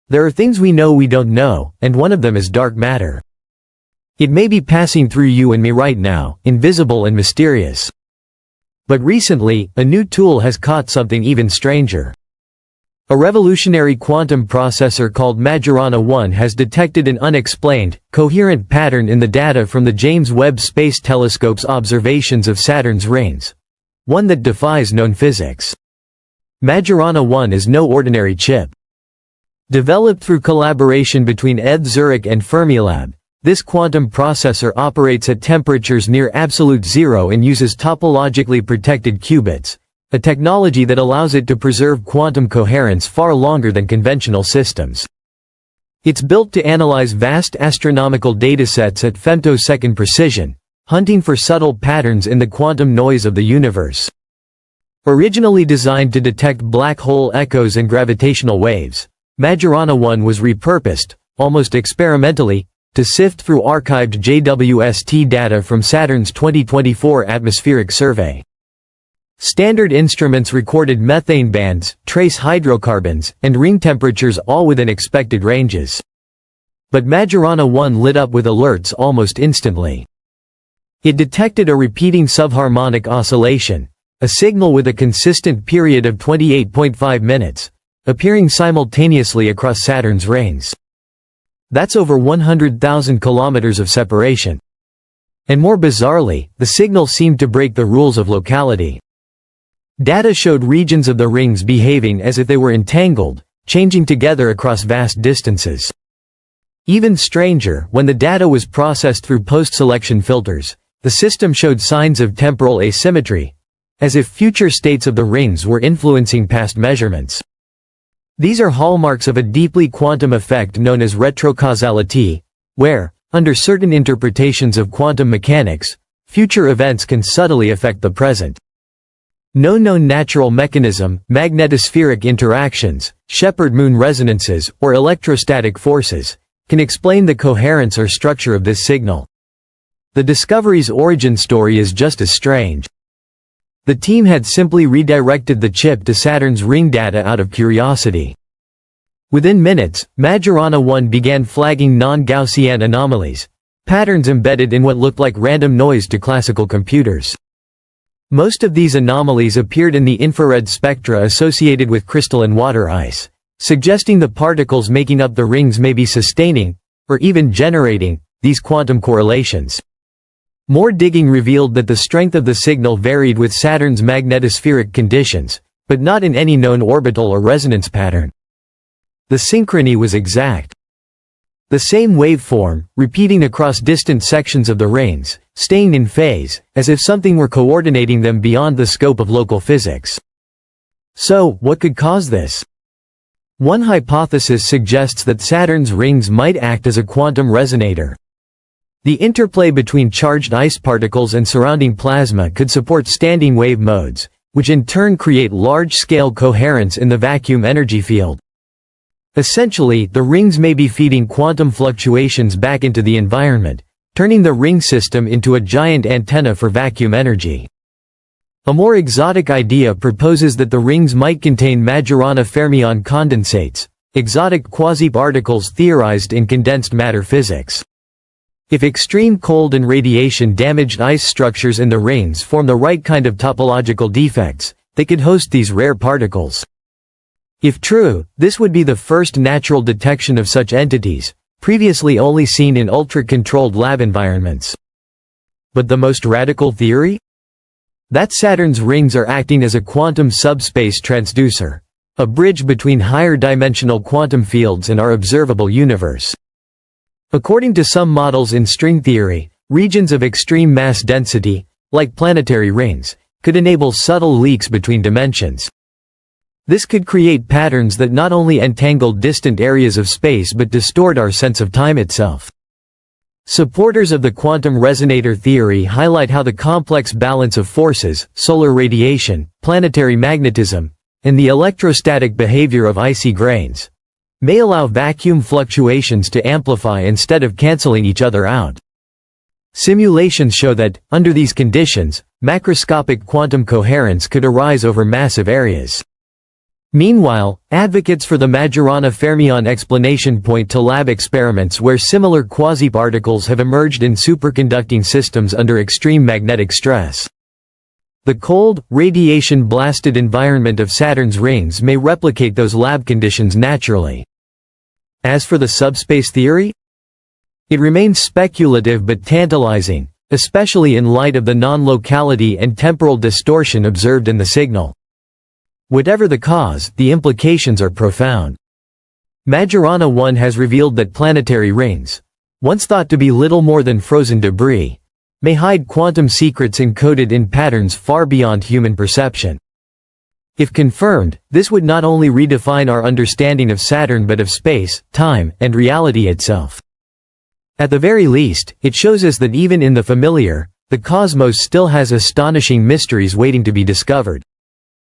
There are things we don't know, and one of them is dark matter. It may be passing through you and me right now, invisible and mysterious. But recently, a new tool has caught something even stranger. A revolutionary quantum processor called Majorana 1 has detected an unexplained, coherent pattern in the data from the James Webb Space Telescope's observations of Saturn's rings. One that defies known physics. Majorana 1 is no ordinary chip. Developed through collaboration between ETH Zurich and Fermilab, this quantum processor operates at temperatures near absolute zero and uses topologically protected qubits, a technology that allows it to preserve quantum coherence far longer than conventional systems. It's built to analyze vast astronomical datasets at femtosecond precision, hunting for subtle patterns in the quantum noise of the universe. Originally designed to detect black hole echoes and gravitational waves, Majorana 1 was repurposed, almost experimentally, to sift through archived JWST data from Saturn's 2024 atmospheric survey. Standard instruments recorded methane bands, trace hydrocarbons, and ring temperatures all within expected ranges. But Majorana 1 lit up with alerts almost instantly. It detected a repeating subharmonic oscillation, a signal with a consistent period of 28.5 minutes, appearing simultaneously across Saturn's rings. That's over 100,000 kilometers of separation. And more bizarrely, the signal seemed to break the rules of locality. Data showed regions of the rings behaving as if they were entangled, changing together across vast distances. Even stranger, when the data was processed through post-selection filters, the system showed signs of temporal asymmetry, as if future states of the rings were influencing past measurements. These are hallmarks of a deeply quantum effect known as retrocausality, where, under certain interpretations of quantum mechanics, future events can subtly affect the present. No known natural mechanism, magnetospheric interactions, Shepard-Moon resonances, or electrostatic forces, can explain the coherence or structure of this signal. The discovery's origin story is just as strange. The team had simply redirected the chip to Saturn's ring data out of curiosity. Within minutes, Majorana 1 began flagging non-Gaussian anomalies, patterns embedded in what looked like random noise to classical computers. Most of these anomalies appeared in the infrared spectra associated with crystalline water ice, suggesting the particles making up the rings may be sustaining, or even generating, these quantum correlations. More digging revealed that the strength of the signal varied with Saturn's magnetospheric conditions, but not in any known orbital or resonance pattern. The synchrony was exact. The same waveform, repeating across distant sections of the rings, staying in phase, as if something were coordinating them beyond the scope of local physics. So, what could cause this? One hypothesis suggests that Saturn's rings might act as a quantum resonator. The interplay between charged ice particles and surrounding plasma could support standing wave modes, which in turn create large-scale coherence in the vacuum energy field. Essentially, the rings may be feeding quantum fluctuations back into the environment, turning the ring system into a giant antenna for vacuum energy. A more exotic idea proposes that the rings might contain Majorana fermion condensates, exotic quasi-particles theorized in condensed matter physics. If extreme cold and radiation-damaged ice structures in the rings form the right kind of topological defects, they could host these rare particles. If true, this would be the first natural detection of such entities, previously only seen in ultra-controlled lab environments. But the most radical theory? That Saturn's rings are acting as a quantum subspace transducer, a bridge between higher-dimensional quantum fields and our observable universe. According to some models in string theory, regions of extreme mass density, like planetary rings, could enable subtle leaks between dimensions. This could create patterns that not only entangle distant areas of space but distort our sense of time itself. Supporters of the quantum resonator theory highlight how the complex balance of forces, solar radiation, planetary magnetism, and the electrostatic behavior of icy grains, may allow vacuum fluctuations to amplify instead of canceling each other out. Simulations show that, under these conditions, macroscopic quantum coherence could arise over massive areas. Meanwhile, advocates for the Majorana fermion explanation point to lab experiments where similar quasi-particles have emerged in superconducting systems under extreme magnetic stress. The cold, radiation-blasted environment of Saturn's rings may replicate those lab conditions naturally. As for the subspace theory, it remains speculative but tantalizing, especially in light of the non-locality and temporal distortion observed in the signal. Whatever the cause, the implications are profound. Majorana 1 has revealed that planetary rings, once thought to be little more than frozen debris, may hide quantum secrets encoded in patterns far beyond human perception. If confirmed, this would not only redefine our understanding of Saturn but of space, time, and reality itself. At the very least, it shows us that even in the familiar, the cosmos still has astonishing mysteries waiting to be discovered.